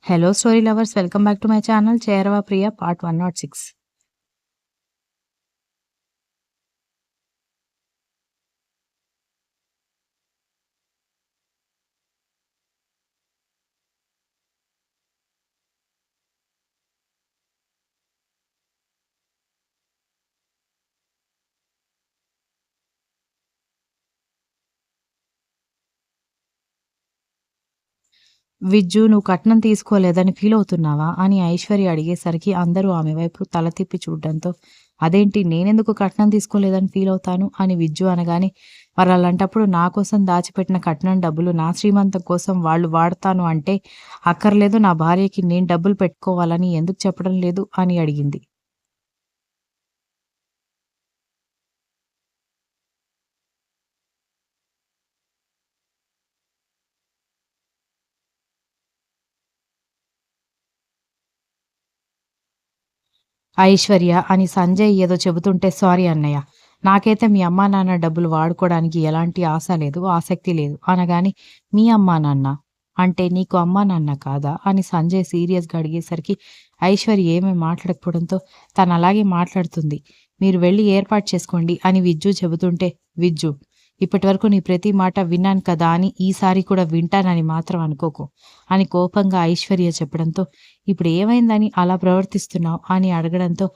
Hello, story lovers. Welcome back to my channel, Chairava Priya, part 106. Vijju, నువ్వు కట్నం తీసుకోలేదని feel అవుతున్నావా అని ఐశ్వర్య అడిగేసరికి అందరూ ఆమె వైపు తల తిప్పి చూడడంతో, అదేంటి నేనెందుకు కట్నం తీసుకోలేదని ఫీల్ అవుతాను అని విజ్జు అనగానే, మరి అలాంటప్పుడు నా కోసం దాచిపెట్టిన కట్నం డబ్బులు నా శ్రీమంతం కోసం వాళ్ళు వాడతాను అంటే, అక్కర్లేదు నా భార్యకి నేను డబ్బులు పెట్టుకోవాలని ఎందుకు చెప్పడం లేదు అని అడిగింది. ఐశ్వర్య అని సంజయ్ ఏదో చెబుతుంటే, సారీ అన్నయ్య. నాకైతే మీ అమ్మా నాన్న డబ్బులు వాడుకోవడానికి ఎలాంటి ఆశ లేదు, ఆసక్తి లేదు అనగానే, మీ అమ్మా నాన్న అంటే నీకు అమ్మా నాన్న కాదా అని సంజయ్ సీరియస్గా అడిగేసరికి ఐశ్వర్య ఏమీ మాట్లాడకపోవడంతో తను అలాగే మాట్లాడుతుంది. మీరు వెళ్ళి ఏర్పాటు చేసుకోండి అని విజ్జు చెబుతుంటే, విజ్జు ఇప్పటివరకు నీ ప్రతి మాట విన్నాను కదా అని ఈసారి కూడా వింటానని మాత్రం అనుకోకు అని కోపంగా ఐశ్వర్య చెప్పడంతో, ఇప్పుడు ఏమైందని అలా ప్రవర్తిస్తున్నావు అని అడగడంతో,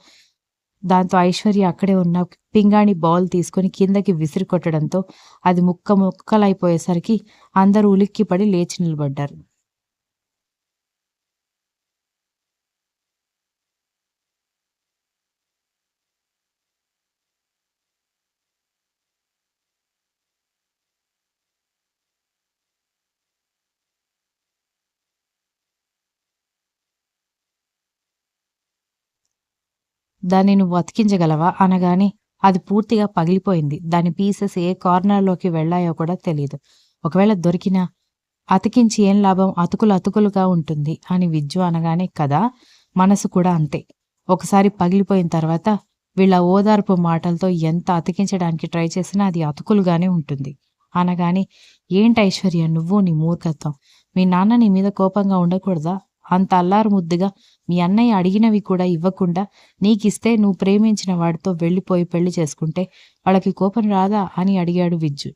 దాంతో ఐశ్వర్య అక్కడే ఉన్న పింగాణి బాల్ తీసుకొని కిందకి విసిరి కొట్టడంతో అది ముక్కలైపోయేసరికి అందరూ ఉలిక్కిపడి లేచి నిలబడ్డారు. దాన్ని నువ్వు అతికించగలవా అనగానే, అది పూర్తిగా పగిలిపోయింది. దాని పీసెస్ ఏ కార్నర్‌లోకి వెళ్ళాయో కూడా తెలీదు. ఒకవేళ దొరికినా అతికించి ఏం లాభం, అతుకులు అతుకులుగా ఉంటుంది అని విజ్జు అనగానే, కదా మనసు కూడా అంతే. ఒకసారి పగిలిపోయిన తర్వాత వీళ్ళ ఓదార్పు మాటలతో ఎంత అతికించడానికి ట్రై చేసినా అది అతుకులుగానే ఉంటుంది అనగానే, ఏంటి ఐశ్వర్య నువ్వు నీ మూర్ఖత్వం, మీ నాన్న నీ మీద కోపంగా ఉండకూడదా, అంత అల్లారు ముద్దుగా మీ అన్నయ్య అడిగినవి కూడా ఇవ్వకుండా నీకిస్తే నువ్వు ప్రేమించిన వాడితో వెళ్ళిపోయి పెళ్లి చేసుకుంటే వాళ్ళకి కోపం రాదా అని అడిగాడు విజ్జు.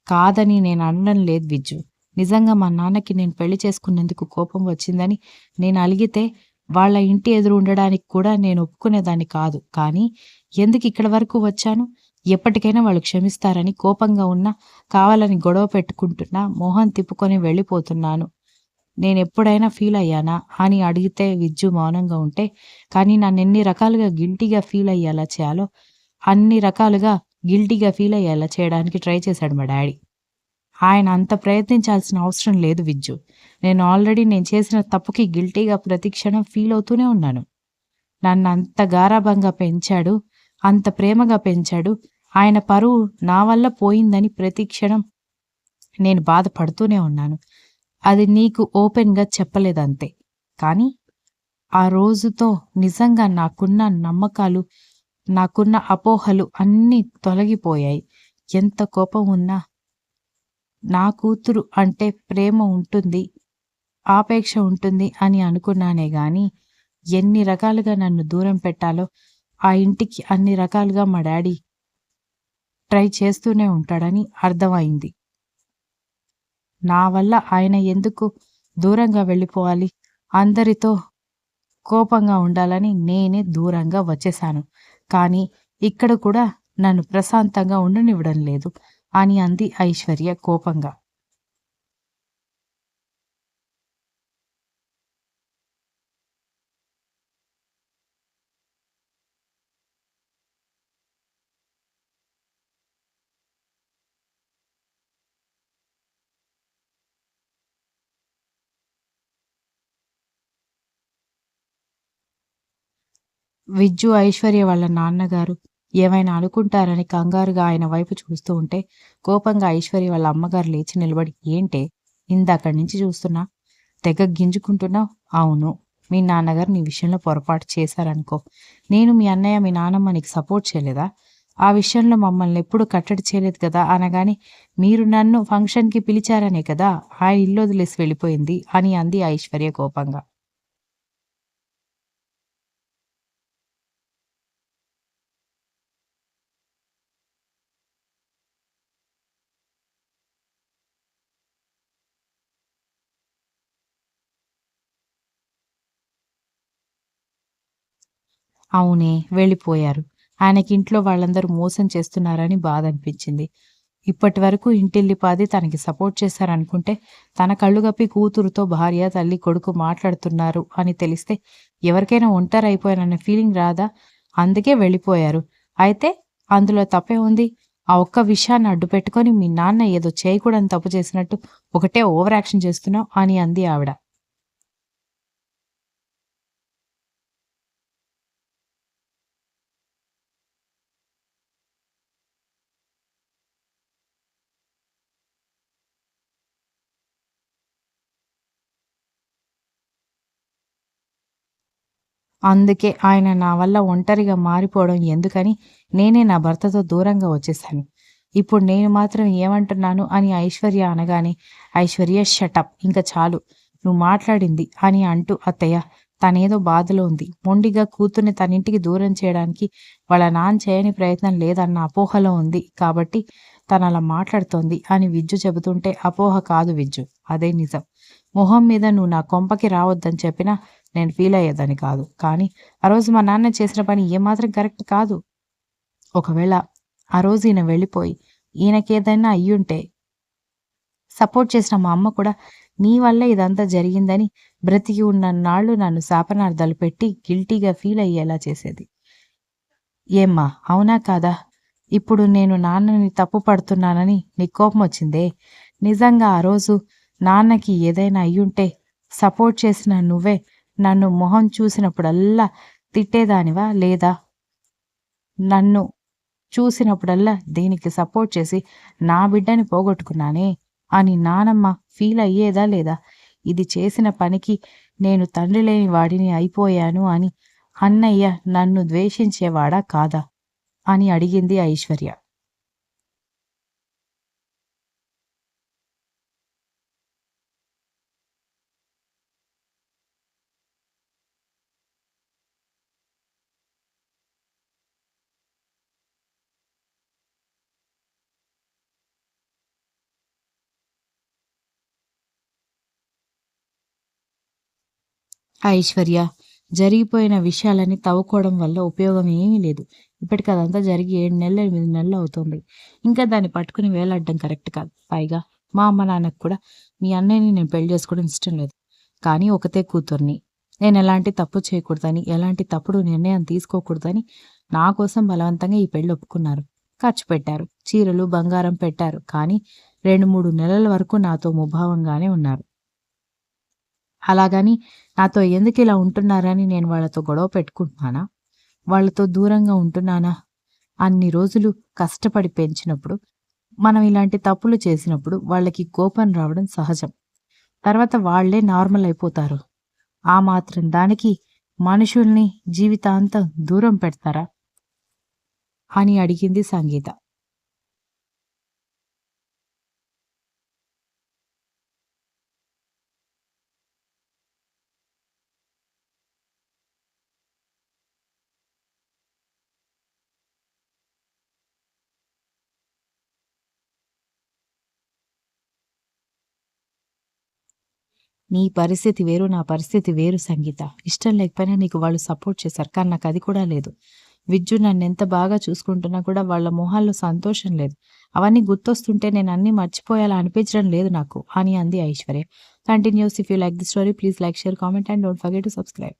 కాదని నేను అనడం లేదు విజ్జు. నిజంగా మా నాన్నకి నేను పెళ్లి చేసుకున్నందుకు కోపం వచ్చిందని నేను అలిగితే వాళ్ళ ఇంటి ఎదురు ఉండడానికి కూడా నేను ఒప్పుకునేదాన్ని కాదు. కానీ ఎందుకు ఇక్కడి వరకు వచ్చాను? ఎప్పటికైనా వాళ్ళు క్షమిస్తారని కోపంగా ఉన్నా, కావాలని గొడవ పెట్టుకుంటున్నా, మొహం తిప్పుకొని వెళ్ళిపోతున్నాను. నేనెప్పుడైనా ఫీల్ అయ్యానా అని అడిగితే విజ్జు మౌనంగా ఉంటే, కానీ నన్నెన్ని రకాలుగా గిల్టీగా ఫీల్ అయ్యేలా చేయాలో అన్ని రకాలుగా గిల్టీగా ఫీల్ అయ్యేలా చేయడానికి ట్రై చేశాడు మా డ్యాడీ. ఆయన అంత ప్రయత్నించాల్సిన అవసరం లేదు విజ్జు. నేను చేసిన తప్పుకి గిల్టీగా ప్రతి క్షణం ఫీల్ అవుతూనే ఉన్నాను. నన్నంత గారాబంగా పెంచాడు, అంత ప్రేమగా పెంచాడు. ఆయన పరువు నా వల్ల పోయిందని ప్రతి క్షణం నేను బాధపడుతూనే ఉన్నాను. అది నీకు ఓపెన్‌గా చెప్పలేదంతే. కానీ ఆ రోజుతో నిజంగా నాకున్న నమ్మకాలు, నాకున్న అపోహలు అన్నీ తొలగిపోయాయి. ఎంత కోపం ఉన్నా నా కూతురు అంటే ప్రేమ ఉంటుంది, ఆపేక్ష ఉంటుంది అని అనుకున్నానే గాని, ఎన్ని రకాలుగా నన్ను దూరం పెట్టాలో ఆ ఇంటికి అన్ని రకాలుగా మా డ్యాడీ ట్రై చేస్తూనే ఉంటాడని అర్థమయింది. నా వల్ల ఆయన ఎందుకు దూరంగా వెళ్ళిపోవాలి? అందరితో కోపంగా ఉండాలని నేనే దూరంగా వచ్చేశాను. కానీ ఇక్కడ కూడా నన్ను ప్రశాంతంగా ఉండనివ్వడం లేదు అని అంది ఐశ్వర్య కోపంగా. విజ్జు, ఐశ్వర్య వాళ్ళ నాన్నగారు ఏమైనా అనుకుంటారని కంగారుగా ఆయన వైపు చూస్తూ ఉంటే కోపంగా ఐశ్వర్య వాళ్ళ అమ్మగారు లేచి నిలబడి, ఏంటే ఇందాకడి నుంచి చూస్తున్నా, తెగ గింజుకుంటున్నావు? అవును, మీ నాన్నగారు నీ విషయంలో పొరపాటు చేశారనుకో. నేను మీ అన్నయ్య మీ నాన్నమ్మ నీకు సపోర్ట్ చేయలేదా? ఆ విషయంలో మమ్మల్ని ఎప్పుడు కట్టడి చేయలేదు కదా అనగానే, మీరు నన్ను ఫంక్షన్కి పిలిచారనే కదా ఆయన ఇల్లు వదిలేసి వెళ్ళిపోయింది అని అంది ఐశ్వర్య కోపంగా. అవునే, వెళ్ళిపోయారు. ఆయనకింట్లో వాళ్ళందరూ మోసం చేస్తున్నారని బాధనిపించింది. ఇప్పటివరకు ఇంటిల్లిపాది తనకి సపోర్ట్ చేశారనుకుంటే, తన కళ్ళు గప్పి కూతురుతో భార్య, తల్లి, కొడుకు మాట్లాడుతున్నారు అని తెలిస్తే ఎవరికైనా ఒంటరైపోయానన్న ఫీలింగ్ రాదా? అందుకే వెళ్ళిపోయారు. అయితే అందులో తప్పే ఉంది? ఆ ఒక్క విషయాన్ని అడ్డుపెట్టుకొని మీ నాన్న ఏదో చేయకూడని తప్పు చేసినట్టు ఒకటే ఓవర్ యాక్షన్ చేస్తున్నావు అని అంది ఆవిడ. అందుకే ఆయన నా వల్ల ఒంటరిగా మారిపోవడం ఎందుకని నేనే నా భర్తతో దూరంగా వచ్చేశాను. ఇప్పుడు నేను మాత్రం ఏమంటున్నాను అని ఐశ్వర్య అనగానే, ఐశ్వర్య షటప్, ఇంక చాలు నువ్వు మాట్లాడింది అని అంటూ, అత్తయ్య తనేదో బాధలో ఉంది. మొండిగా కూతుర్ని తనింటికి దూరం చేయడానికి వాళ్ళ నాన్న చేయని ప్రయత్నం లేదన్న అపోహలో ఉంది కాబట్టి తనలా మాట్లాడుతోంది అని విజ్జు చెబుతుంటే, అపోహ కాదు విజ్జు, అదే నిజం. మొహం మీద నువ్వు నా కొంపకి రావద్దని చెప్పినా నేను ఫీల్ అయ్యేదాన్ని కాదు. కానీ ఆ రోజు మా నాన్న చేసిన పని ఏమాత్రం కరెక్ట్ కాదు. ఒకవేళ ఆ రోజు ఈయన వెళ్ళిపోయి ఈయనకేదైనా అయ్యుంటే సపోర్ట్ చేసిన మా అమ్మ కూడా నీ వల్లే ఇదంతా జరిగిందని బ్రతికి ఉన్నన్నాళ్ళు నన్ను శాపనార్థాలు పెట్టి గిల్టీగా ఫీల్ అయ్యేలా చేసేది. ఏమ్మా, అవునా కాదా? ఇప్పుడు నేను నాన్నని తప్పు పడుతున్నానని నీకు కోపమొచ్చిందే? నిజంగా ఆ రోజు నాన్నకి ఏదైనా అయ్యుంటే సపోర్ట్ చేసిన నువ్వే నన్ను మొహం చూసినప్పుడల్లా తిట్టేదానివా? లేదా నన్ను చూసినప్పుడల్లా దీనికి సపోర్ట్ చేసి నా బిడ్డని పోగొట్టుకున్నానే అని నానమ్మ ఫీల్ అయ్యేదా లేదా? ఇది చేసిన పనికి నేను తండ్రి లేని వాడిని అయిపోయాను అని అన్నయ్య నన్ను ద్వేషించేవాడా కాదా? అని అడిగింది ఐశ్వర్య. ఐశ్వర్య, జరిగిపోయిన విషయాలని తవ్వుకోవడం వల్ల ఉపయోగం ఏమీ లేదు. ఇప్పటికి అదంతా జరిగి 7 నెలలు, 8 నెలలు అవుతుంది. ఇంకా దాన్ని పట్టుకుని వేలాడడం కరెక్ట్ కాదు. పైగా మా అమ్మ నాన్నకి కూడా మీ అన్నయ్యని నేను పెళ్లి చేసుకోవడం ఇష్టం లేదు. కానీ ఒకతే కూతుర్ని. నేను ఎలాంటి తప్పు చేయకూడదని, ఎలాంటి తప్పుడు నిర్ణయం తీసుకోకూడదని నా కోసం బలవంతంగా ఈ పెళ్లి ఒప్పుకున్నారు. ఖర్చు పెట్టారు. చీరలు, బంగారం పెట్టారు. కానీ 2, 3 నెలల వరకు నాతో ముభావంగానే ఉన్నారు. అలాగని నాతో ఎందుకిలా ఉంటున్నారని నేను వాళ్ళతో గొడవ పెట్టుకుంటున్నానా? వాళ్ళతో దూరంగా ఉంటున్నానా? అన్ని రోజులు కష్టపడి పెంచినప్పుడు, మనం ఇలాంటి తప్పులు చేసినప్పుడు వాళ్ళకి కోపం రావడం సహజం. తర్వాత వాళ్ళే నార్మల్ అయిపోతారు. ఆ మాత్రం దానికి మనుషుల్ని జీవితాంతం దూరం పెడతారా? అని అడిగింది సంగీత. నీ పరిస్థితి వేరు, నా పరిస్థితి వేరు సంగీత. ఇష్టం లేకపోయినా నీకు వాళ్ళు సపోర్ట్ చేశారు. కానీ నాకది కూడా లేదు. విజ్జు నన్నెంత బాగా చూసుకుంటున్నా కూడా వాళ్ళ మొహాల్లో సంతోషం లేదు. అవన్నీ గుర్తొస్తుంటే నేనన్నీ మర్చిపోయేలా అనిపించడం లేదు నాకు అని అంది Aishwarya. Continuous. If you like the story please like, share, comment and don't forget to subscribe.